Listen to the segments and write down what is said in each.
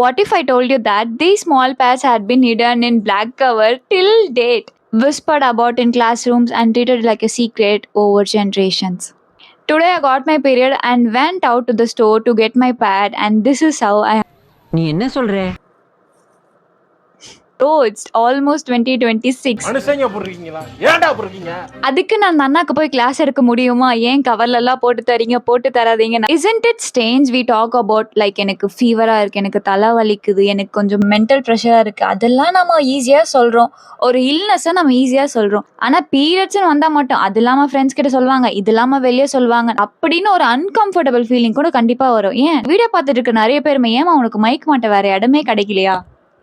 What if I told you that these small pads had been hidden in black cover till date, whispered about in classrooms and treated like a secret over generations? Today I got my period and went out to the store to get my pad, and this is how I நீ என்ன சொல்ற? Oh, it's almost 2026. அதுக்கு நான் அந்த அண்ணாக்கு போய் class எடுக்க முடியுமா? ஏன் கவர்ல எல்லாம் போட்டு தரீங்க, போட்டு தராதீங்க. Isn't it strange we talk about like எனக்கு ஃபீவரா இருக்கு, எனக்கு தலை வலிக்குது, எனக்கு கொஞ்சம் மென்டல் ப்ரெஷரா இருக்கு, அதெல்லாம் நம்ம ஈஸியா சொல்றோம். ஒரு இல்னஸை நம்ம ஈஸியா சொல்றோம். ஆனா பீரியட்ஸ்னு வந்தா மட்டும் அது இல்லாம ஃப்ரெண்ட்ஸ் கிட்ட சொல்லுவாங்க, இது இல்லாம வெளியே சொல்லுவாங்க அப்படின்னு ஒரு அன்கம்ஃபர்டபுள் ஃபீலிங் கூட கண்டிப்பா வரும். ஏன் வீடியோ பார்த்துட்டு இருக்க நிறைய பேருமே ஏமா உனக்கு மைக் மாட்ட வேற இடமே கிடைக்கலையா,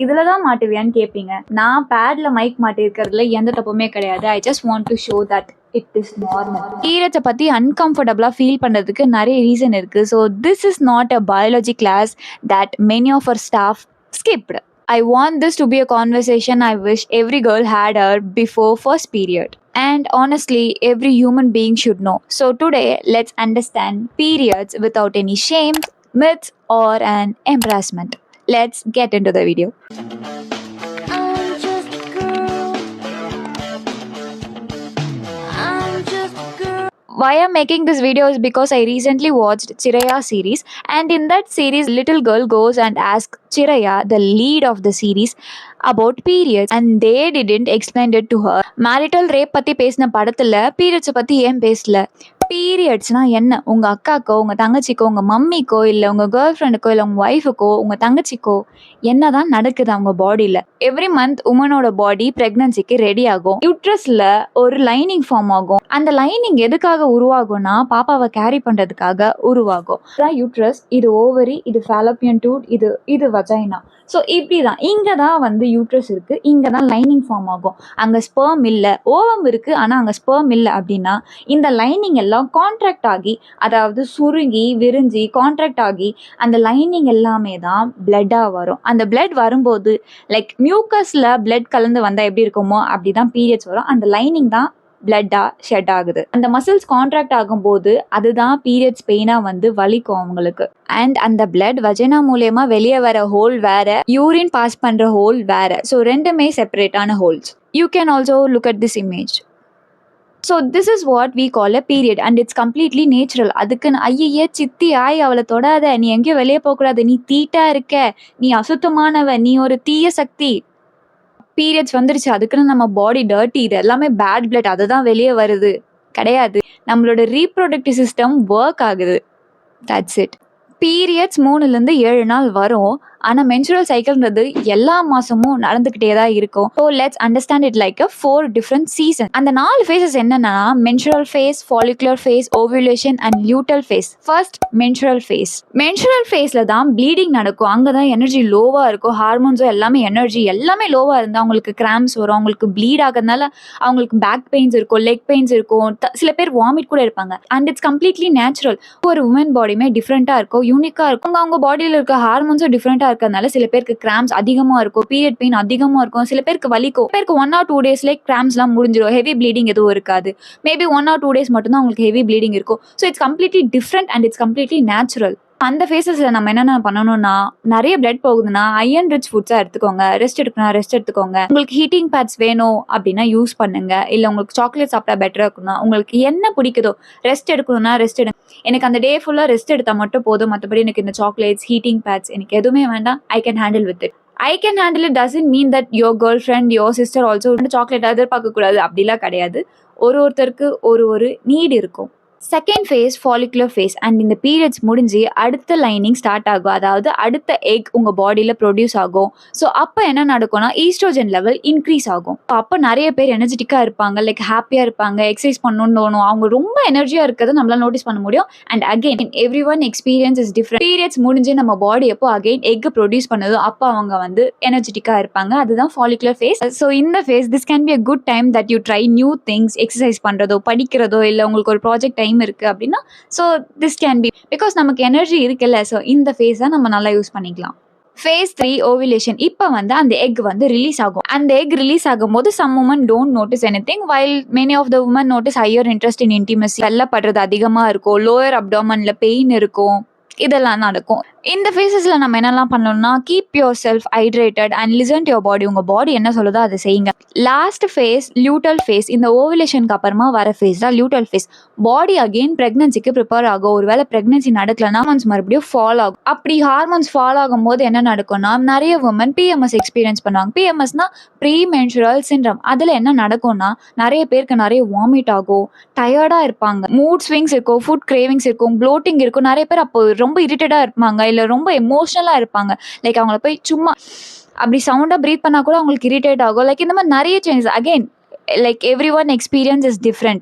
இதுலதான் மாட்டுவியான்னு கேட்பீங்க. நான் பேட்ல மைக் மாட்டிருக்கிறதுல எந்த தப்புமே கிடையாது. I just want to show that it is normal. பீரியட்ஸை பத்தி அன்கம்ஃபர்டபுளா ஃபீல் பண்றதுக்கு நிறைய ரீசன் இருக்கு. So this is not a biology class that many of our staff skipped. I want this to be a conversation I wish every girl had her before first period. And honestly, every human being should know. So today, let's understand periods without any shame, myths, or an embarrassment. Let's get into the video. Why I'm making this video is because I recently watched Chiraya series, and in that series little girl goes and asks Chiraya, the lead of the series, about periods, and they didn't explain it to her. Marital rape பத்தி பேசின படத்துல periods பத்தி ஏன் பேசல? பீரியட்ஸ்னா என்ன? உங்க அக்காக்கோ, உங்க தங்கச்சிக்கோ, உங்க மம்மிக்கோ, இல்ல உங்க கேர்ள் ஃப்ரெண்டுக்கோ, இல்ல உங்க ஒய்ஃபுக்கோ, உங்க தங்கச்சிக்கோ என்னதான் நடக்குது அவங்க பாடியில? எவ்ரி மந்த் உமனோட பாடி பிரெக்னன்சிக்கு ரெடி ஆகும். யூட்ரஸ்ல ஒரு லைனிங் ஃபார்ம் ஆகும். அந்த லைனிங் எதுக்காக உருவாகும்னா பாப்பாவை கேரி பண்றதுக்காக உருவாகும். யூட்ரஸ், இது ஓவரி, இது ஃபாலோப்பியன் டியூப், இது வஜைனா. ஸோ இப்படிதான் இங்கே தான் வந்து யூட்ரஸ் இருக்குது, இங்கே தான் லைனிங் ஃபார்ம் ஆகும். அங்கே ஸ்பெர்ம் இல்லை, ஓவம் இருக்குது, ஆனால் அங்கே ஸ்பெர்ம் இல்லை அப்படின்னா இந்த லைனிங் எல்லாம் கான்ட்ராக்ட் ஆகி, அதாவது சுருங்கி விரிஞ்சி கான்ட்ராக்ட் ஆகி அந்த லைனிங் எல்லாமே தான் பிளட்டாக வரும். அந்த பிளட் வரும்போது லைக் மியூக்கஸில் பிளட் கலந்து வந்தால் எப்படி இருக்குமோ அப்படி தான் பீரியட்ஸ் வரும். அந்த லைனிங் தான் பிளட்டா ஷெட் ஆகுது. அந்த மசில்ஸ் கான்ட்ராக்ட் ஆகும்போது அதுதான் பீரியட்ஸ் பெயினா வந்து வலிக்கும் அவங்களுக்கு. அண்ட் அந்த பிளட் வஜைனா மூலியமா வெளியே வர ஹோல் வேற, யூரின் பாஸ் பண்ற ஹோல் வேற. ஸோ ரெண்டுமே செப்பரேட்டான holes. You can also look at this image. So this is what we call a period and it's completely natural. அதுக்குன்னு ஐயே சித்தி ஆய் அவளை தொடாத, நீ எங்கேயும் வெளியே போகக்கூடாது, நீ தீட்டா இருக்க, நீ அசுத்தமானவ, நீ ஒரு தீய சக்தி, பீரியட்ஸ் வந்துருச்சு அதுக்குன்னு நம்ம பாடி டர்ட்டி, இது எல்லாமே பேட் பிளட் அதுதான் வெளியே வருது கிடையாது. நம்மளோட ரீப்ரொடக்டிவ் சிஸ்டம் ஒர்க் ஆகுது. That's it. பீரியட்ஸ் 3லேருந்து 7 நாள் வரும். ஆனால் மென்சுரல் சைக்கிள்ன்றது எல்லா மாதமும் நடந்துக்கிட்டே தான் இருக்கும். So let's understand it like 4 different season. அந்த 4 ஃபேஸஸ் என்னன்னா menstrual phase, follicular phase, ovulation and luteal phase. First menstrual phase. Menstrual ஃபேஸில் தான் ப்ளீடிங் நடக்கும். அங்கே தான் எனர்ஜி லோவாக இருக்கும். ஹார்மோன்ஸும் எல்லாமே எனர்ஜி எல்லாமே லோவாக இருந்தால் அவங்களுக்கு கிராம்ஸ் வரும். அவங்களுக்கு ப்ளீட் ஆகிறதுனால அவங்களுக்கு பேக் பெயின்ஸ் இருக்கும், லெக் பெயின்ஸ் இருக்கும், சில பேர் வாமிட் கூட இருப்பாங்க. And it's completely natural. ஒரு உமன் பாடியுமே டிஃப்ரெண்ட்டாக இருக்கும், யூனிக்காக இருக்கும். அவங்க பாடியில் இருக்க ஹார்மோன்ஸும் டிஃப்ரெண்ட்டாக இருக்கிறதுனால சில பேருக்கு கிராம்ஸ் அதிகமாக இருக்கும், பீரியட் பெயின் அதிகமாக இருக்கும், சில பேருக்கு வலிக்கும். பேருக்கு 1 or 2 டேஸ்லேயே கிராம்ஸ்லாம் முடிஞ்சிடும், ஹெவி ப்ளீடிங் எதுவும் இருக்காது. மேபி 1 or 2 டேஸ் மட்டும்தான் உங்களுக்கு ஹெவி ப்ளீடிங் இருக்கும். So it's completely different and it's completely natural. அந்த ஃபேஸஸில் நம்ம என்னென்ன பண்ணணும்னா, நிறைய பிளட் போகுதுன்னா அயன் ரிச் ஃபுட்ஸாக எடுத்துக்கோங்க. ரெஸ்ட் எடுத்துக்கோங்க. உங்களுக்கு ஹீட்டிங் பேட்ஸ் வேணும் அப்படின்னா யூஸ் பண்ணுங்க. இல்லை உங்களுக்கு சாக்லேட் சாப்பிட்டா பெட்டராக இருக்குன்னா, உங்களுக்கு என்ன பிடிக்குதோ, ரெஸ்ட் எடுக்கணும்னா ரெஸ்ட் எடுங்க. எனக்கு அந்த டே ஃபுல்லாக ரெஸ்ட் எடுத்தால் மட்டும் போதும், மற்றபடி எனக்கு இந்த சாக்லேட்ஸ், ஹீட்டிங் பேட்ஸ் எனக்கு எதுவுமே வேண்டாம். I can handle with it. I can handle it doesn't mean that your girlfriend, your sister also chocolate எதிர்பார்க்கக்கூடாது அப்படிலாம் கிடையாது. ஒருத்தருக்கு ஒரு நீட் இருக்கும். Second phase follicular phase. And இந்த பீரியட்ஸ் முடிஞ்சு அடுத்த லைனிங் ஸ்டார்ட் ஆகும், அதாவது அடுத்த எக் உங்கள் பாடியில் ப்ரொடியூஸ் ஆகும். ஸோ அப்போ என்ன நடக்கும்னா ஈஸ்ட்ரோஜன் லெவல் இன்க்ரீஸ் ஆகும். அப்போ நிறைய பேர் எனர்ஜெட்டிக்காக இருப்பாங்க, லைக் ஹாப்பியாக இருப்பாங்க, எக்ஸசைஸ் பண்ணணும்னு தோணும், அவங்க ரொம்ப எனர்ஜியாக இருக்கிறத நம்மளால் நோட்டீஸ் பண்ண முடியும். And again every one experience is different. Periods முடிஞ்சு நம்ம பாடி எப்போ அகெயின் எக் ப்ரொடியூஸ் பண்ணதோ அப்போ அவங்க வந்து எனர்ஜெட்டிக்காக இருப்பாங்க. அதுதான் ஃபாலிகுலர் ஃபேஸ். ஸோ இந்த phase this can be a good time that you try new things, exercise பண்ணுறதோ, படிக்கிறதோ, இல்லை உங்களுக்கு ஒரு ப்ராஜெக்ட் டைம் இருக்கு அப்படின்னா, so this can be because நமக்கு எனர்ஜி இருக்குல்ல. ஸோ இந்த ஃபேஸை நம்ம நல்லா யூஸ் பண்ணிக்கலாம். Phase 3 ovulation. இப்போ வந்து அந்த எக் வந்து ரிலீஸ் ஆகும். அந்த எக் ரிலீஸ் ஆகும்போது some women don't notice anything while many of the women notice higher interest in intimacy. வெள்ளப்படுறது அதிகமாக இருக்கும், லோயர் அப்டாமனில் பெயின் இருக்கும், இதெல்லாம் நடக்கும். இந்த ஃபேஸஸ்ல நம்ம என்னெல்லாம் பண்ணணும்னா, keep yourself hydrated and listen to your body. உங்க பாடி என்ன சொல்லுதோ அதை செய்யுங்க. Last phase luteal phase. இந்த ஓவுலேஷனுக்கு அப்புறமா வர ஃபேஸ் தான் லியூட்டல் ஃபேஸ். பாடி அகெயின் பிரெக்னன்சிக்கு ப்ரிப்பேர் ஆகும். ஒருவேளை பிரெக்னன்சி நடக்கலன்னா ஹார்மோன்ஸ் மறுபடியும் ஃபால் ஆகும். அப்படி ஹார்மோன்ஸ் ஃபால் ஆகும்போது என்ன நடக்கும்னா, நிறைய உமன் பிஎம்எஸ் எக்ஸ்பீரியன்ஸ் பண்ணுவாங்க. பிஎம்எஸ்னா ப்ரீ மென்சுரல் சிண்ட்ரம். அதுல என்ன நடக்கும்னா, நிறைய பேருக்கு நிறைய வாமிட் ஆகும், டயர்டா இருப்பாங்க, மூட் ஸ்விங்ஸ் இருக்கும், ஃபுட் கிரேவிங்ஸ் இருக்கும், ப்ளோட்டிங் இருக்கும். நிறைய பேர் அப்போ ரொம்ப இரிட்டேட்டா இருப்பாங்க, இல்ல ரொம்ப எமோஷனலா இருப்பாங்க. லைக் அவங்கள போய் சும்மா அப்படி சவுண்டா பிரீத் பண்ணா கூட அவங்களுக்கு இரிட்டேட் ஆகும். லைக் இந்த மாதிரி நிறைய changes. Again like everyone experience is different.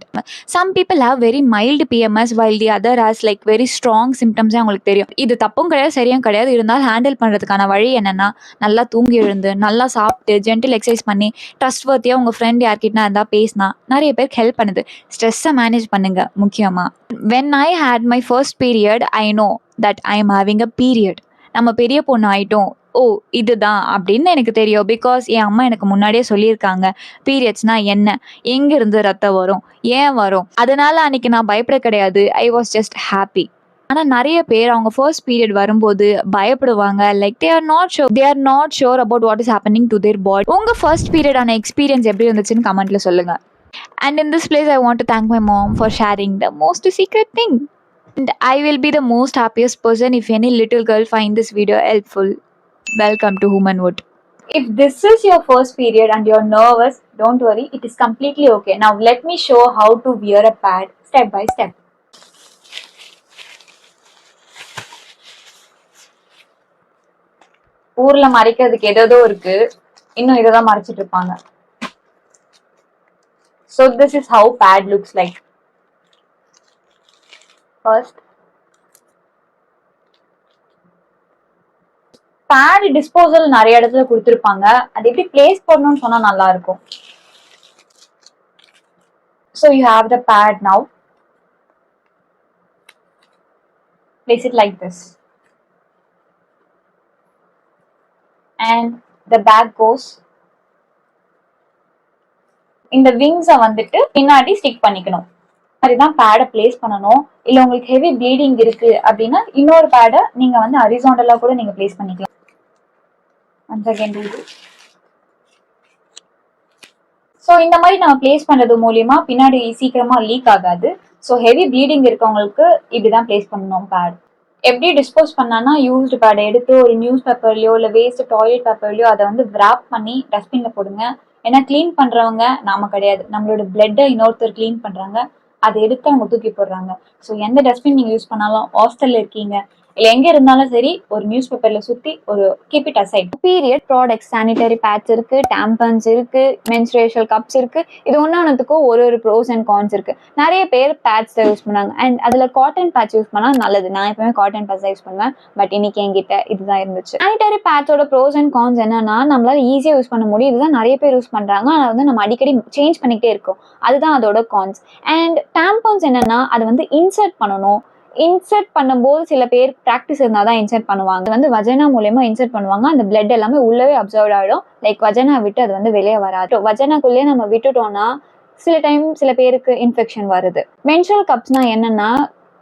Some people have very mild PMS while the other has like very strong symptoms. அவங்களுக்கு தெரியும். இது தப்பும் கிடையாது, சரியும் கிடையாது. இருந்தாலும் ஹேண்டில் பண்ணுறதுக்கான வழி என்னென்னா, நல்லா தூங்கி எழுந்து, நல்லா சாப்பிட்டு, ஜென்டில் எக்ஸசைஸ் பண்ணி, ட்ரஸ்ட் வர்த்தியாக உங்கள் ஃப்ரெண்ட் யார்கிட்டனா இருந்தால் பேசினா நிறைய பேருக்கு ஹெல்ப் பண்ணுது. ஸ்ட்ரெஸ்ஸை மேனேஜ் பண்ணுங்க முக்கியமாக. when I had my first period, I know that I am having a period. நம்ம பெரிய பொண்ணு ஆயிட்டோம், ஓ இதுதான் அப்படின்னு எனக்கு தெரியும். பிகாஸ் என் அம்மா எனக்கு முன்னாடியே சொல்லியிருக்காங்க பீரியட்ஸ்னா என்ன, எங்கிருந்து ரத்தம் வரும், ஏன் வரும். அதனால அன்னைக்கு நான் பயப்பட கிடையாது. I was just happy. ஆனால் நிறைய பேர் அவங்க ஃபர்ஸ்ட் பீரியட் வரும்போது பயப்படுவாங்க. Like they are not sure about what is happening to their body. உங்கள் ஃபர்ஸ்ட் பீரியடான எக்ஸ்பீரியன்ஸ் எப்படி இருந்துச்சுன்னு கமெண்ட்ல சொல்லுங்க. And in this place I want to thank my mom for sharing the most secret thing. And I will be the most happiest person if any little girl find this video helpful. Welcome to Womanhood. If this is your first period and you're nervous, don't worry, it is completely okay. Now let me show how to wear a pad step by step. ஊர்ல மறைக்கிறதுக்கு ஏதோ இருக்கு, இன்னும் இததான் மறைச்சிட்டு இருப்பாங்க. So this is how pad looks like. First, pad disposal நிறைய இடத்துல கொடுத்துருப்பாங்க. அது எப்படி பிளேஸ் பண்ணணும்னு சொன்னா நல்லா இருக்கும். So you have the pad now. Place it like this. And the bag goes. இந்த விங்ஸை வந்துட்டு பின்னாடி ஸ்டிக் பண்ணிக்கணும். மாதிரிதான் பேடை பிளேஸ் பண்ணணும். இல்ல உங்களுக்கு ஹெவி ப்ளீடிங் இருக்கு அப்படின்னா இன்னொரு பேடை நீங்க வந்து ஹரிசாண்டலா கூட நீங்க பிளேஸ் பண்ணிக்கலாம். ஸோ இந்த மாதிரி நம்ம பிளேஸ் பண்றது மூலியமா பின்னாடி சீக்கிரமா லீக் ஆகாது. ஸோ ஹெவி ப்ளீடிங் இருக்கவங்களுக்கு இப்படிதான் பிளேஸ் பண்ணணும் பேட். எப்படி டிஸ்போஸ் பண்ணானா, யூஸ்டு பேடை எடுத்து ஒரு நியூஸ் பேப்பர்லயோ இல்ல வேஸ்ட் டாய்லெட் பேப்பர்லயோ அதை வந்து விராப் பண்ணி டஸ்ட்பின்ல போடுங்க. ஏன்னா கிளீன் பண்றவங்க நாம கிடையாது, நம்மளோட பிளட்டை இன்னொருத்தர் கிளீன் பண்றாங்க, அதை எடுத்து அவங்க தூக்கி போடுறாங்க. ஸோ எந்த டஸ்ட்பின் நீங்க யூஸ் பண்ணாலும், ஹாஸ்டல்ல இருக்கீங்க இல்ல எங்க இருந்தாலும் சரி, ஒரு நியூஸ் பேப்பர்ல சுத்தி ஒரு keep it aside. Period products, sanitary pads இருக்கு, டேம்பன்ஸ் இருக்கு, மென்ஸ்ட்ரேஷனல் கப்ஸ் இருக்கு. இது ஒன்னொன்னுக்கும் ஒரு ப்ரோஸ் அண்ட் கான்ஸ் இருக்கு. நிறைய பேர் பேட்ஸ் தான் யூஸ் பண்ணாங்க. அண்ட் அதுல காட்டன் பேட்ச் யூஸ் பண்ணா நல்லது. நான் எப்பவுமே காட்டன் பேட்ச் தான் யூஸ் பண்ணுவேன். பட் இன்னைக்கு என்கிட்ட இதுதான் இருந்துச்சு. சானிடரி பேட்ஸோட ப்ரோஸ் அண்ட் கான்ஸ் என்னன்னா, நம்மளால ஈஸியா யூஸ் பண்ண முடியும். இதுதான் நிறைய பேர் யூஸ் பண்றாங்க. அதை வந்து நம்ம அடிக்கடி சேஞ்ச் பண்ணிக்கிட்டே இருக்கோம். அதுதான் அதோட கான்ஸ். அண்ட் டேம்பன்ஸ் என்னன்னா, அதை வந்து இன்சர்ட் பண்ணணும். இன்சர்ட் பண்ணும்போது சில பேர் ப்ராக்டிஸ் இருந்தால் தான் இன்சர்ட் பண்ணுவாங்க. வந்து வஜனா மூலயமா இன்சர்ட் பண்ணுவாங்க. அந்த பிளட் எல்லாமே உள்ளவே அப்சர்வ் ஆகிடும். லைக் வஜனா விட்டு அது வந்து வெளியே வராது. வஜனாக்குள்ளேயே நம்ம விட்டுட்டோம்னா சில டைம் சில பேருக்கு இன்ஃபெக்ஷன் வருது. மென்ஸ்ட்ரல் கப்ஸ்னா என்னன்னா,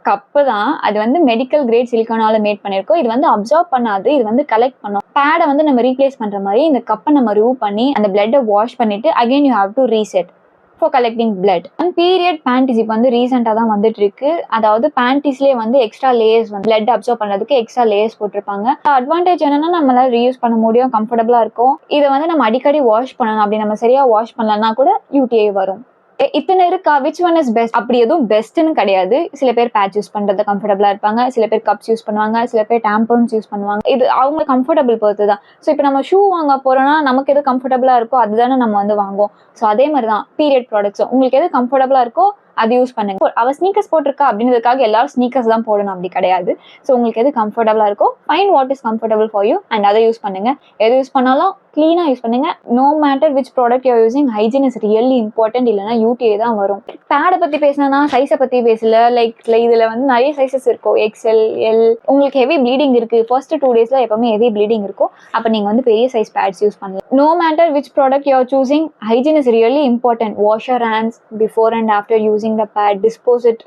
கப்பு தான். அது வந்து மெடிக்கல் கிரேட் சிலிக்கானால மேட் பண்ணிருக்கோம். இது வந்து அப்சர்வ் பண்ணாது, இது வந்து கலெக்ட் பண்ணும். பேடை வந்து நம்ம ரீப்ளேஸ் பண்ற மாதிரி இந்த கப்பை நம்ம ரிமூவ் பண்ணி அந்த பிளட்டை வாஷ் பண்ணிட்டு again you have to reset for collecting blood. And period panties இப்போ வந்து ரீசெண்டாக தான் வந்துட்டு இருக்கு. அதாவது பேண்டிஸ்லேயே வந்து எக்ஸ்ட்ரா லேயர்ஸ் வந்து பிளட் அப்சர்வ் பண்ணுறதுக்கு எக்ஸ்ட்ரா லேயர்ஸ் போட்டிருப்பாங்க. அட்வான்டேஜ் என்னன்னா, நம்மளால ரீயூஸ் பண்ண முடியும், கம்ஃபர்டபுளா இருக்கும். இதை வந்து நம்ம அடிக்கடி வாஷ் பண்ணணும். அப்படி நம்ம சரியா வாஷ் பண்ணலன்னா கூட யூடிஐ வரும். இத்தனை இருக்கா, விச் ஒன் இஸ் பெஸ்ட்? அப்படி எதுவும் பெஸ்ட்னு கிடையாது. சில பேர் பேட்ச் யூஸ் பண்றது கம்ஃபர்டபுளா இருப்பாங்க, சில பேர் கப்ஸ் யூஸ் பண்ணுவாங்க, சில பேர் டேம்பன்ஸ் யூஸ் பண்ணுவாங்க. இது அவங்க கம்ஃபர்டபுள் பொறுத்து தான். ஸோ இப்போ நம்ம ஷூ வாங்க போறோம்னா நமக்கு எது கம்ஃபர்டபுளா இருக்கோ அதுதானே நம்ம வந்து வாங்குவோம். ஸோ அதே மாதிரி தான் பீரியட் ப்ராடக்ட்ஸும் உங்களுக்கு எது கம்ஃபர்டபுளா இருக்கோ அது யூஸ் பண்ணுங்க. அவ ஸ்னீக்கர்ஸ் போட்டிருக்கா அப்படின்றதுக்காக எல்லாரும் ஸ்னீக்கர்ஸ் தான் போடணும் அப்படி கிடையாது. ஸோ உங்களுக்கு எது கம்ஃபர்டபுளா இருக்கோ, fine what is comfortable for you and அதை யூஸ் பண்ணுங்க. எது யூஸ் பண்ணாலும் கிளீனா யூஸ் பண்ணுங்க. No matter which product you're using, hygiene is really important. இல்லைன்னா யூடிஏ தான் வரும். பேடை பத்தி பேசினா சைஸை பத்தி பேசல. லைக் இதுல வந்து நிறைய சைசஸ் இருக்கும், எக்ஸ்எல், எல். உங்களுக்கு ஹெவி ப்ளீடிங் இருக்கு, ஃபர்ஸ்ட் 2 days எப்பவுமே ஹெவி ப்ளீடிங் இருக்கும். அப்ப நீங்க வந்து பெரிய சைஸ் பேட்ஸ் யூஸ் பண்ணலாம். No matter which product you are choosing, hygiene is really important. Wash your hands before and after using the pad. Dispose it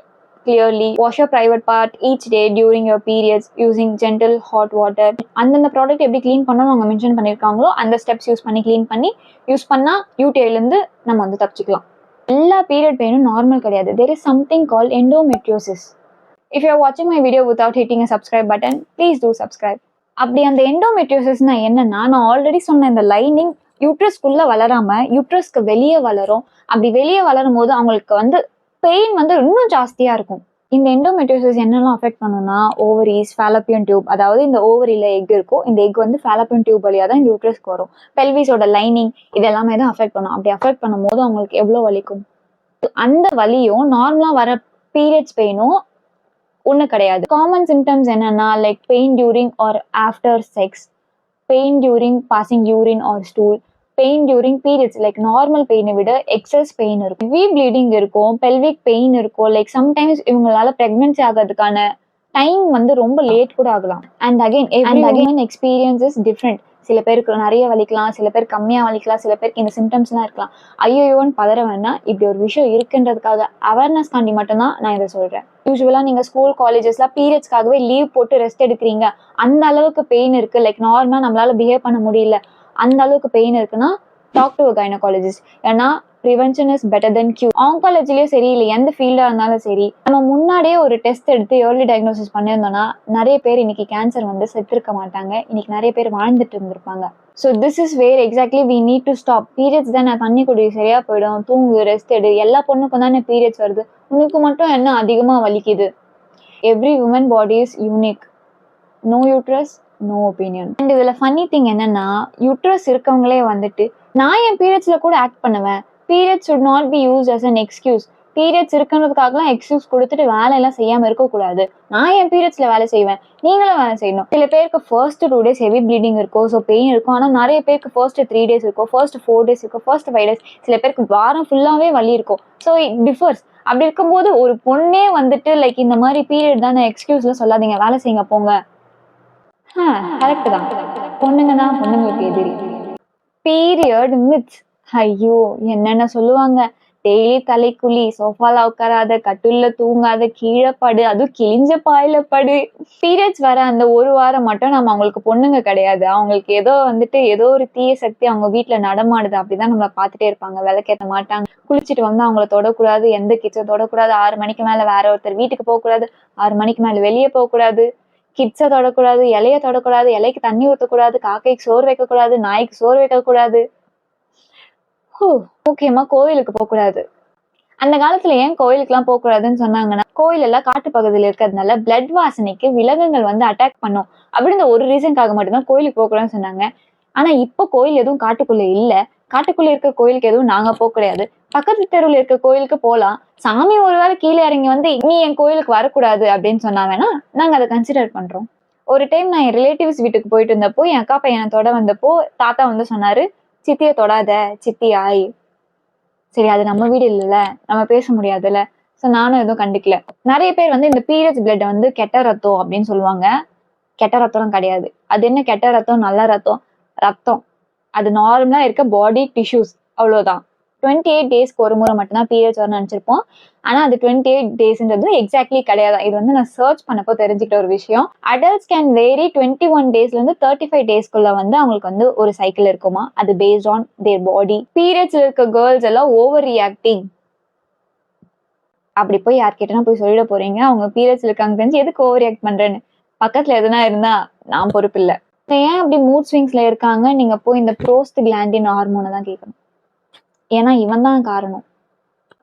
clearly. Wash your private part each day during your periods using gentle hot water. அந்தந்த product எப்படி clean பண்ணணும் அவங்க mention பண்ணியிருக்காங்களோ அந்த steps use பண்ணி clean பண்ணி use பண்ணால் யூடிஐலேருந்து நம்ம வந்து தப்பிச்சுக்கலாம். எல்லா பீரியட் பெயினும் நார்மல் கிடையாது. there is something called endometriosis. if you are watching my video without hitting a subscribe button, please do subscribe. அப்படி அந்த எண்டோமெட்ரியோசிஸ்னா என்னன்னா, நான் ஆல்ரெடி சொன்ன இந்த லைனிங் யூட்ரஸ்குள்ள வளராம யூட்ரஸ்க்கு வெளியே வளரும். அப்படி வெளியே வளரும் போது அவங்களுக்கு வந்து பெயின் வந்து இன்னும் ஜாஸ்தியா இருக்கும். இந்த எண்டோமெட்ரியோசிஸ் என்னெல்லாம் அஃபெக்ட் பண்ணும்னா, ஓவரிஸ், ஃபாலப்பியன் டியூப், அதாவது இந்த ஓவரியில எக் இருக்கும், இந்த எக் வந்து ஃபாலப்பியன் டியூப் வழியா தான் இந்த யூட்ரஸ்க்கு வரும். பெல்விஸோட லைனிங் இதெல்லாமே தான் அஃபெக்ட் பண்ணும். அப்படி அஃபெக்ட் பண்ணும் போது அவங்களுக்கு எவ்வளோ வலிக்கும். அந்த வலியும் நார்மலா வர பீரியட்ஸ் பெயினும் ஒண்ணு கிடையாது. காமன் சிம்டம்ஸ் என்னன்னா, like pain during or after sex, pain during passing urine or stool, pain during periods. Like normal பெயினை விட எக்ஸஸ் பெயின் இருக்கும், ஹெவி ப்ளீடிங் இருக்கும், பெல்விக் பெயின் இருக்கும். லைக் சம்டைம்ஸ் இவங்களால பிரெக்னன்சி ஆகிறதுக்கான டைம் வந்து ரொம்ப லேட் கூட ஆகலாம். And again experience is different. சில பேருக்கு நிறைய வலிக்கலாம், சில பேர் கம்மியா வலிக்கலாம், சில பேருக்கு இந்த சிம்டம்ஸ்லாம் இருக்கலாம். ஐயோன்னு பதற வேணாம். இப்படி ஒரு விஷயம் இருக்குன்றதுக்காக அவேர்னஸ் காண்டி மட்டும்தான் நான் இதை சொல்றேன். யூஸ்வலா நீங்க ஸ்கூல் காலேஜஸ்லாம் பீரியட்ஸ்க்காகவே லீவ் போட்டு ரெஸ்ட் எடுக்கிறீங்க, அந்த அளவுக்கு பெயின் இருக்கு, லைக் நார்மலா நம்மளால பிஹேவ் பண்ண முடியல, அந்த அளவுக்கு பெயின் இருக்குன்னா டாக் டு அ கைனகாலஜிஸ்ட். ஏன்னா prevention is better than cure. ஆங்காலஜிலேயும் சரி, இல்லை எந்த ஃபீல்டாக இருந்தாலும் சரி, நம்ம முன்னாடியே ஒரு டெஸ்ட் எடுத்து ஏர்லி டயக்னோசிஸ் பண்ணியிருந்தோம்னா நிறைய பேர் இன்னைக்கு கேன்சர் வந்து செத்துருக்க மாட்டாங்க, இன்னைக்கு நிறைய பேர் வாழ்ந்துட்டு இருந்திருப்பாங்க. So this is where exactly we need to stop. Periods தான், நான் தண்ணி குடி, சரியா போயிடும், தூங்கு, ரெஸ்ட் எடு. எல்லா பொண்ணுக்கும் தானே பீரியட்ஸ் வருது, உனக்கு மட்டும் என்ன அதிகமாக வலிக்குது? Every woman body is unique. No uterus, no opinion. And இதுல ஃபன்னி திங் என்னன்னா, யூட்ரஸ் இருக்கவங்களே வந்துட்டு நான் என் பீரியட்ஸ்ல கூட ஆக்ட் பண்ணுவேன். Periods should not be used as an excuse. Periods இருக்குன்றதுக்காகலாம் எக்ஸ்கியூஸ் கொடுத்துட்டு வேலையெல்லாம் செய்யாம இருக்கக்கூடாது. நான் என் பீரியட்ஸ்ல வேலை செய்வேன், நீங்களும் வேலை செய்யணும். சில பேருக்கு ஃபர்ஸ்ட் 2 days ஹெவி ப்ளீடிங் இருக்கும், ஸோ பெயின் இருக்கும். ஆனால் நிறைய பேருக்கு ஃபர்ஸ்ட் 3 days இருக்கும், ஃபர்ஸ்ட் 4 days இருக்கும், ஃபர்ஸ்ட் 5 days, சில பேருக்கு வாரம் ஃபுல்லாவே வலி இருக்கும். So it differs. அப்படி இருக்கும்போது ஒரு பொண்ணே வந்துட்டு லைக் இந்த மாதிரி பீரியட் தான் எக்ஸ்கியூஸ்ல சொல்லாதீங்க, வேலை செய்யுங்க போங்க. கரெக்ட் தான், பொண்ணுங்க தான் பொண்ணுங்களுக்கு எதிரி. Period myths. ஐயோ என்னென்ன சொல்லுவாங்க. டெய்லி தலைக்குழி, சோஃபால உட்காராத, கட்டுல்ல தூங்காத, கீழே படு, அதுவும் கிழிஞ்ச பாயில படு. பீரியட்ஸ் வர அந்த ஒரு வாரம் மட்டும் நம்ம அவங்களுக்கு பொண்ணுங்க கிடையாது, அவங்களுக்கு ஏதோ வந்துட்டு ஏதோ ஒரு தீய சக்தி அவங்க வீட்டுல நடமாடுது, அப்படிதான் நம்மள பாத்துட்டே இருப்பாங்க. விளக்கேற்ற மாட்டாங்க, குளிச்சுட்டு வந்து அவங்கள தொடக்கூடாது, எந்த கிச்சன் தொடக்கூடாது, 6 மணிக்கு மேல வேற ஒருத்தர் வீட்டுக்கு போகக்கூடாது, 6 மணிக்கு மேல வெளியே போகக்கூடாது, கிட்ஸை தொடக்கூடாது, இலைய தொடக்கூடாது, இலைக்கு தண்ணி ஊற்றக்கூடாது, காக்கைக்கு சோறு வைக்கக்கூடாது, நாய்க்கு சோறு வைக்கக்கூடாது, முக்கியமா கோயிலுக்கு போகக்கூடாது. அந்த காலத்துல ஏன் கோயிலுக்குலாம் போகக்கூடாதுன்னு சொன்னாங்கன்னா, கோயில் எல்லாம் காட்டு பகுதியில் இருக்கிறதுனால பிளட் வாசனைக்கு விலங்குகள் வந்து அட்டாக் பண்ணும் அப்படின்ற ஒரு ரீசனுக்காக மட்டும்தான் கோயிலுக்கு போகக்கூடாதுன்னு சொன்னாங்க. ஆனா இப்ப கோயில் எதுவும் காட்டுக்குள்ள இல்ல, காட்டுக்குள்ள இருக்க கோயிலுக்கு எதுவும் நாங்க போக கிடையாது. பக்கத்து தெருவில் இருக்க கோயிலுக்கு போலாம். சாமி ஒருவேளை கீழே இறங்கி வந்து நீ என் கோயிலுக்கு வரக்கூடாது அப்படின்னு சொன்னா வேணா நாங்க அதை கன்சிடர் பண்றோம். ஒரு டைம் நான் என் ரிலேட்டிவ்ஸ் வீட்டுக்கு போயிட்டு இருந்தப்போ என் அக்கா பையனை தொட வந்தப்போ தாத்தா வந்து சொன்னாரு, சித்திய தொடாத, சித்தி ஆய். சரி, அது நம்ம வீடு இல்லைல்ல, நம்ம பேச முடியாதுல்ல. ஸோ நானும் எதுவும் கண்டுக்கல. நிறைய பேர் வந்து இந்த பீரியட்ஸ் பிளட் வந்து கெட்ட ரத்தம் அப்படின்னு சொல்லுவாங்க. கெட்ட ரத்தம் கிடையாது. அது என்ன கெட்ட ரத்தம், நல்ல ரத்தம்? ரத்தம் அது நார்மலா இருக்க பாடி டிஷ்யூஸ், அவ்வளவுதான். 28 daysக்கு ஒரு முறை மட்டும்தான் பீரியட்ஸ் வரணும்னு நினைச்சிருப்போம். ஆனா அது 28 daysன்றது எக்ஸாக்ட்லி கிடையாது. இது வந்து நான் சர்ச் பண்ணப்போ தெரிஞ்சுக்கிட்ட ஒரு விஷயம். அடல்ட்ஸ் கேன் வேரி 21 daysல இருந்து 35 daysக்குள்ள வந்து அவங்களுக்கு வந்து ஒரு சைக்கிள் இருக்குமா. அது பேஸ்ட் ஆன் தேர் பாடி. பீரியட்ஸ்ல இருக்க கேர்ள்ஸ் எல்லாம் ஓவர் ரியாக்டிங். அப்படி போய் யார்கிட்டனா போய் சொல்லிட போறீங்க, அவங்க பீரியட்ஸ்ல இருக்காங்க தெரிஞ்சு எதுக்கு ஓவர் ரியாக்ட் பண்றேன்னு. பக்கத்துல எதுனா இருந்தா நான் பொறுப்பு இல்லை. ஏன் அப்படி மூட் ஸ்விங்ஸ்ல இருக்காங்க, நீங்க போய் இந்த ப்ரோஸ்டாகிலாண்டின் ஹார்மோனை தான் கேட்கணும். ஏன்னா இவன் தான் காரணம்.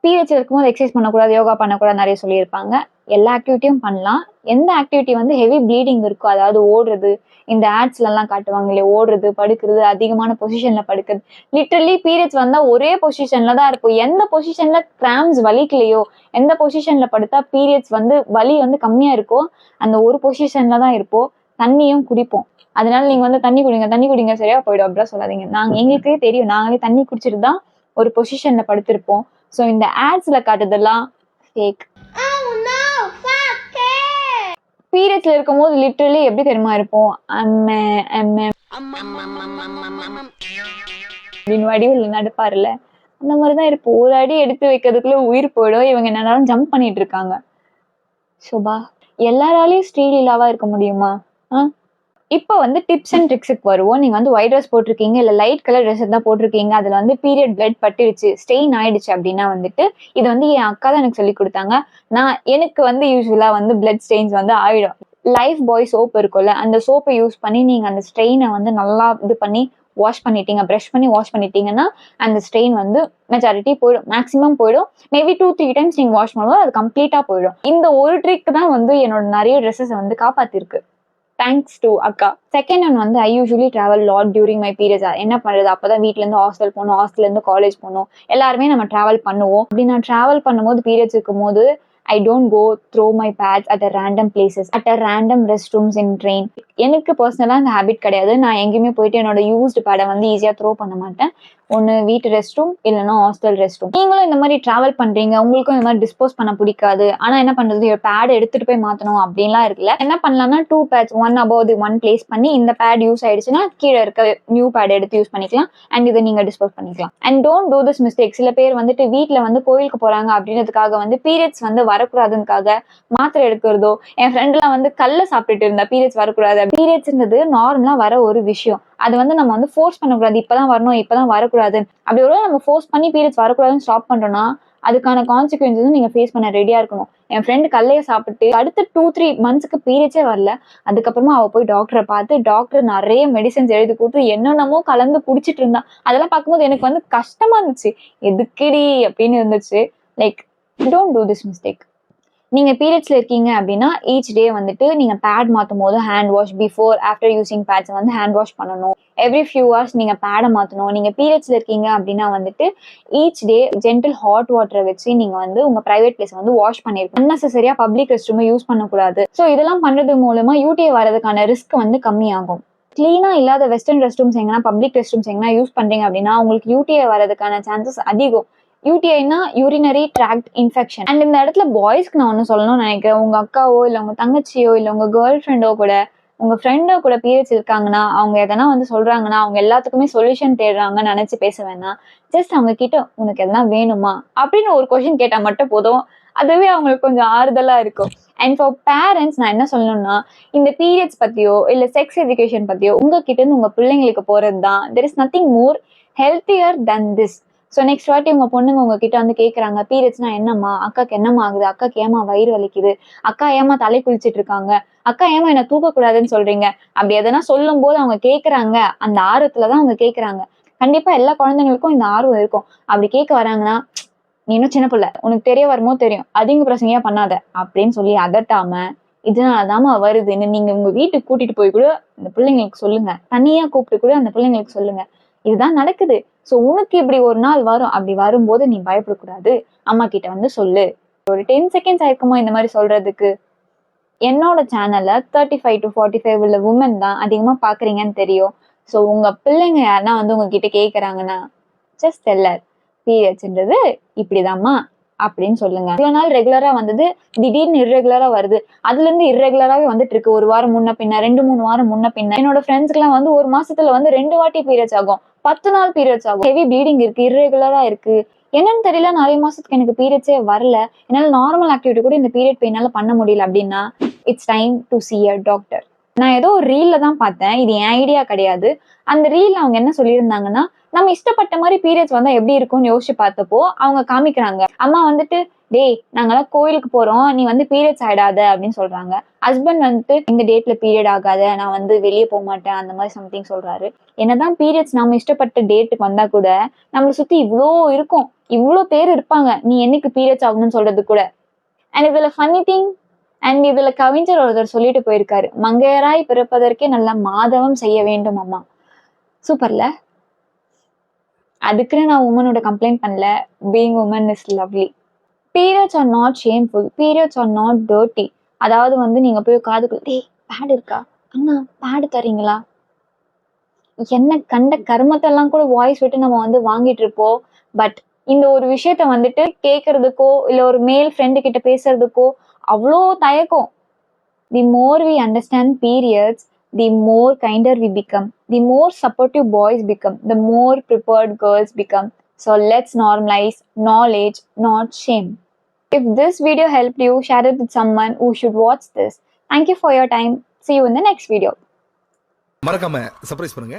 பீரியட்ஸ் இருக்கும்போது எக்ஸசைஸ் பண்ணக்கூடாது, யோகா பண்ணக்கூடாது நிறைய சொல்லியிருப்பாங்க. எல்லா ஆக்டிவிட்டியும் பண்ணலாம். எந்த ஆக்டிவிட்டி வந்து ஹெவி ப்ளீடிங் இருக்கும், அதாவது ஓடுறது, இந்த ஆட்ஸ்ல எல்லாம் காட்டுவாங்க இல்லையா, ஓடுறது, படுக்கிறது, அதிகமான பொசிஷன்ல படுக்கிறது. லிட்டரலி பீரியட்ஸ் வந்தா ஒரே பொசிஷன்ல தான் இருக்கும். எந்த பொசிஷன்ல கிராம்ஸ் வலிக்கலையோ, எந்த பொசிஷன்ல படுத்தா பீரியட்ஸ் வந்து வலி வந்து கம்மியா இருக்கோ அந்த ஒரு பொசிஷன்ல தான் இருப்போம். தண்ணியும் குடிப்போம். அதனால நீங்க வந்து தண்ணி குடிங்க சரியா போயிடும் அப்படிலாம் சொல்லாதீங்க. எங்களுக்கே தெரியும், நாங்களே தண்ணி குடிச்சிட்டு தான் ஒரு பொசிஷன்ல படுத்திருப்போம். ஸோ இந்த ஆட்ஸ்ல காட்டுறதெல்லாம் ஃபேக். பீரியட்ஸ்ல இருக்கும் போது லிட்டரலி எப்படி தெரியுமா இருப்போம், அப்படின்னு வடிவில் நடப்பாருல, அந்த மாதிரிதான் இருப்போம். ஒரு அடி எடுத்து வைக்கிறதுக்குள்ள உயிர் போயிடும். இவங்க என்னன்னாலும் ஜம்ப் பண்ணிட்டு இருக்காங்க. சுபா, எல்லாராலையும் ஸ்ரீலீலாவா இருக்க முடியுமா? இப்போ வந்து டிப்ஸ் அண்ட் ட்ரிக்ஸுக்கு வருவோம். நீங்க வந்து ஒயிட் ட்ரெஸ் போட்டிருக்கீங்க, இல்ல லைட் கலர் ட்ரெஸ் தான் போட்டிருக்கீங்க. அதுல வந்து பீரியட் பிளட் பட்டுருச்சு, ஸ்டெயின் ஆயிடுச்சு அப்படின்னா வந்துட்டு, இது வந்து என் அக்கா தான் எனக்கு சொல்லிக் குடுத்தாங்க. எனக்கு வந்து யூசுவலா வந்து பிளட் ஸ்டெயின்ஸ் வந்து ஆயிடும். லைஃப் பாய் சோப் இருக்கும்ல, அந்த சோப்பை யூஸ் பண்ணி நீங்க அந்த ஸ்ட்ரெயினை வந்து நல்லா இது பண்ணி வாஷ் பண்ணிட்டீங்க, ப்ரஷ் பண்ணி வாஷ் பண்ணிட்டீங்கன்னா அந்த ஸ்ட்ரெயின் வந்து மெஜாரிட்டி போயிடும், மேக்ஸிமம் போயிடும். மேபி 2-3 டைம்ஸ் நீங்க வாஷ் பண்ணும்போது அது கம்ப்ளீட்டா போயிடும். இந்த ஒரு ட்ரிக் தான் வந்து என்னோட நிறைய ட்ரெஸ்ஸஸ் வந்து காப்பாத்திருக்கு. தேங்க்ஸ் டு அக்கா. செகண்ட் ஒன் வந்து ஐ usually travel lot during my periods. என்ன பண்றது, அப்பதான் வீட்ல இருந்து ஹாஸ்டல் போகணும், ஹாஸ்டல்ல இருந்து காலேஜ் போகணும், எல்லாருமே நம்ம டிராவல் பண்ணுவோம். அப்படி நான் டிராவல் பண்ணும்போது பீரியட்ஸ் இருக்கும்போது I don't go throw my pads at a random places, at a random rest rooms in train. எனக்கு பர்சனலா அந்த ஹேபிட் கிடையாது. நான் எங்கேயுமே போயிட்டு என்னோட யூஸ்டு பேடை வந்து ஈஸியா த்ரோ பண்ண மாட்டேன். ஒன்னு வீட்டு ரெஸ்ட் ரூம், இல்லைன்னா ஹாஸ்டல் ரெஸ்ட் ரூம். நீங்களும் இந்த மாதிரி டிராவல் பண்றீங்க, உங்களுக்கும் இந்த மாதிரி டிஸ்போஸ் பண்ண பிடிக்காது, ஆனா என்ன பண்றது, பேட் எடுத்துட்டு போய் மாத்தணும் அப்படின்லாம் இருக்குல்ல. என்ன பண்ணலாம்னா 2 pads, one above the one place பண்ணி, இந்த பேட் யூஸ் ஆயிடுச்சுன்னா கீழே இருக்க நியூ பேட் எடுத்து யூஸ் பண்ணிக்கலாம், அண்ட் இதை நீங்க டிஸ்போஸ் பண்ணிக்கலாம். And don't do this mistake. சில பேர் வந்துட்டு வீட்டுல வந்து கோயிலுக்கு போறாங்க அப்படின்றதுக்காக வந்து பீரியட்ஸ் வந்து வரக்கூடாதுக்காக மாத்திரை எடுக்கிறதோ, என் ஃப்ரெண்ட்லாம் வந்து கல்ல சாப்பிட்டுட்டு இருந்தா பீரியட்ஸ் வரக்கூடாது. பீரியட்ஸ்ன்றது நார்மலா வர ஒரு விஷயம். அது வந்து நம்ம வந்து ஃபோர்ஸ் பண்ணக்கூடாது, இப்பதான் வரணும் இப்பதான் வரக்கூடாது. அப்படி ஒரு நம்ம ஃபோர்ஸ் பண்ணி பீரியட்ஸ் வரக்கூடாதுன்னு ஸ்டாப் பண்றோம்னா அதுக்கான கான்சிக்வன்சஸும் நீங்க ஃபேஸ் பண்ண ரெடியா இருக்கணும். என் ஃப்ரெண்ட் கல்லைய சாப்பிட்டு அடுத்த 2-3 மந்த்ஸ்க்கு பீரியட்ஸே வரல. அதுக்கப்புறமா அவ போய் டாக்டரை பார்த்து டாக்டர் நிறைய மெடிசன்ஸ் எழுதி கொடுத்து என்னென்னமோ கலந்து குடிச்சிட்டு இருந்தா. அதெல்லாம் பார்க்கும்போது எனக்கு வந்து கஷ்டமா இருந்துச்சு, எதுக்குடி அப்படின்னு இருந்துச்சு. Like don't do this mistake. நீங்க பீரியட்ஸ்ல இருக்கீங்க அப்படின்னா ஈச் டே வந்துட்டு நீங்க பேட் மாத்தும் போது hand wash, before after using pads வந்து ஹேண்ட் வாஷ் பண்ணணும். எவ்ரி ஃபியூ ஹவர்ஸ் நீங்க பேடை மாத்தணும். நீங்க பீரியட்ஸ்ல இருக்கீங்க அப்படின்னா வந்துட்டு ஈச் டே ஜென்டில் ஹாட் வாட்டரை வச்சு நீங்க வந்து உங்க பிரைவேட் பிளேஸ் வந்து வாஷ் பண்ணிருக்கணும். அன்னெசரியா பப்ளிக் ரெஸ்ட் ரூம் யூஸ் பண்ணக்கூடாது. ஸோ இதெல்லாம் பண்றது மூலமா யூடிஐ வரதுக்கான ரிஸ்க் வந்து கம்மியாகும். கிளீனா இல்லாத வெஸ்டர்ன் ரெஸ்ட் ரூம்ஸ் எங்கன்னா, பப்ளிக் ரெஸ்ட் ரூம்ஸ் எங்கன்னா யூஸ் பண்றீங்க அப்படின்னா உங்களுக்கு யூடிஐ வரதுக்கான சான்சஸ் அதிகம். யூடிஐனா யூரினரி ட்ராக்ட் இன்ஃபெக்ஷன். அண்ட் இந்த இடத்துல பாய்ஸ்க்கு நான் ஒன்று சொல்லணும்னு நினைக்கிறேன். உங்க அக்காவோ இல்லை உங்க தங்கச்சியோ இல்லை உங்க கேர்ள் ஃப்ரெண்டோ கூட, உங்க ஃப்ரெண்டோ கூட பீரியட்ஸ் இருக்காங்கன்னா, அவங்க எதனா வந்து சொல்றாங்கன்னா, அவங்க எல்லாத்துக்குமே சொல்யூஷன் தேடுறாங்கன்னு நினைச்சு பேச வேணாம். ஜஸ்ட் அவங்க கிட்ட உனக்கு எதனா வேணுமா அப்படின்னு ஒரு கொஸ்டின் கேட்டா மட்டும் போதும். அதுவே அவங்களுக்கு கொஞ்சம் ஆறுதலா இருக்கும். அண்ட் ஃபார் பேரண்ட்ஸ் நான் என்ன சொல்லணும்னா, இந்த பீரியட்ஸ் பத்தியோ இல்ல செக்ஸ் எஜுகேஷன் பத்தியோ உங்ககிட்ட இருந்து உங்க பிள்ளைங்களுக்கு போறது தான். There is nothing more healthier than this. So next வாட்டி உங்க பொண்ணுங்க உங்ககிட்ட வந்து கேட்குறாங்க, பீரியட்ஸ்னா என்னம்மா, அக்காக்கு என்னம்மா ஆகுது, அக்காக்கு ஏமா வயிறு வலிக்குது, அக்கா ஏமா தலை குளிச்சிட்டு இருக்காங்க, அக்கா ஏமா என்ன தூக்கக்கூடாதுன்னு சொல்றீங்க, அப்படி எதனா சொல்லும் போது அவங்க கேட்குறாங்க, அந்த ஆர்வத்துலதான் அவங்க கேட்குறாங்க. கண்டிப்பா எல்லா குழந்தைங்களுக்கும் இந்த ஆர்வம் இருக்கும். அப்படி கேட்க வராங்கன்னா, நீ இன்னும் சின்ன பிள்ளை, உனக்கு தெரிய வருமோ தெரியும், அதிக பிரசனையா பண்ணாத அப்படின்னு சொல்லி அதட்டாம, இதனாலதாம்மா வருதுன்னு நீங்க உங்க வீட்டுக்கு கூட்டிட்டு போய் கூட அந்த பிள்ளைங்களுக்கு சொல்லுங்க. தனியா கூப்பிட்டு கூட அந்த பிள்ளைங்களுக்கு சொல்லுங்க, இதுதான் நடக்குது. சோ உனக்கு இப்படி ஒரு நாள் வரும், அப்படி வரும்போது நீ பயப்படக்கூடாது, அம்மா கிட்ட வந்து சொல்லு. ஒரு 10 செகண்ட்ஸ் ஆயிருக்குமா இந்த மாதிரி சொல்றதுக்கு. என்னோட சேனல்ல 35 to 45 உள்ள உமன் தான் அதிகமா பாக்குறீங்கன்னு தெரியும். சோ உங்க பிள்ளைங்க யாருன்னா வந்து உங்ககிட்ட கேக்குறாங்கன்னா ஜஸ்ட் டெல் ஹர், பீரியட்ஸ்ன்றது இப்படிதாம்மா அப்படின்னு சொல்லுங்க. இவ்வளவு நாள் ரெகுலரா வந்தது திடீர்னு இர்ரெகுலரா வருது, அதுல இருந்து இர்ரெகுலராவே வந்துட்டு இருக்கு. ஒரு வாரம் முன்ன பின்ன, 2-3 வாரம் முன்ன பின்ன. என்னோட ஃப்ரெண்ட்ஸ்க்கு எல்லாம் வந்து ஒரு மாசத்துல வந்து 2 வாட்டி பீரியட்ஸ் ஆகும், 10 நாள் பீரியட்ஸ் ஆகும். ஹெவி ப்ளீடிங் இருக்கு, இர்ரெகுலரா இருக்கு, என்னன்னு தெரியல. நிறைய மாசத்துக்கு எனக்கு பீரியட்ஸே வரல, என்னால நார்மல் ஆக்டிவிட்டி கூட இந்த பீரியட் பெயினால பண்ண முடியல அப்படின்னா it's time to see a doctor. நான் ஏதோ ஒரு ரீல்ல தான் பார்த்தேன், இது என் ஐடியா கிடையாது. அந்த ரீல்ல அவங்க என்ன சொல்லியிருந்தாங்கன்னா, நம்ம இஷ்டப்பட்ட மாதிரி பீரியட்ஸ் வந்தா எப்படி இருக்கும்னு யோசிச்சு பார்த்தப்போ அவங்க காமிக்கிறாங்க, அம்மா வந்துட்டு டேய் நாங்கெல்லாம் கோயிலுக்கு போறோம், நீ வந்து பீரியட்ஸ் ஆயிடாத அப்படின்னு சொல்றாங்க. ஹஸ்பண்ட் வந்துட்டு இந்த டேட்ல பீரியட் ஆகாத, நான் வந்து வெளியே போக மாட்டேன் அந்த மாதிரி சம்திங் சொல்றாரு. என்னதான் பீரியட்ஸ் நம்ம இஷ்டப்பட்ட டேட்டுக்கு வந்தா கூட நம்மளை சுத்தி இவ்வளோ இருக்கும், இவ்வளோ பேர் இருப்பாங்க நீ என்னைக்கு பீரியட்ஸ் ஆகணும்னு சொல்றது கூட. அண்ட் இதுல ஃபன்னி திங், அண்ட் இதுல கவிஞர் ஒருத்தர் சொல்லிட்டு போயிருக்காரு, மங்கையராய் பிறப்பதற்கே நல்ல மாதவம் செய்ய வேண்டும் அம்மா. சூப்பர்ல. அதுக்குன்னு நான் உமனோட கம்ப்ளைண்ட் பண்ணல. Being woman is lovely. Periods are not shameful, periods are not dirty. அதாவது வந்து நீங்க போய் காதுக்குள்ள டேய் பேட் இருக்கா அண்ணா, பேடு தரீங்களா, என்ன கண்ட கருமத்தெல்லாம் கூட வாய்ஸ் விட்டு நம்ம வந்து வாங்கிட்டு இருப்போம். பட் இந்த ஒரு விஷயத்த வந்துட்டு கேட்கறதுக்கோ இல்ல ஒரு மேல் ஃப்ரெண்டு கிட்ட பேசுறதுக்கோ அவ்வளோ தயக்கம். The more we understand periods, the more kinder we become, the more supportive boys become, the more prepared girls become. So let's normalize knowledge, not shame. If this video helped you, share it with someone who should watch this. Thank you for your time. See you in the next video. மறக்காம surprise பண்ணுங்க.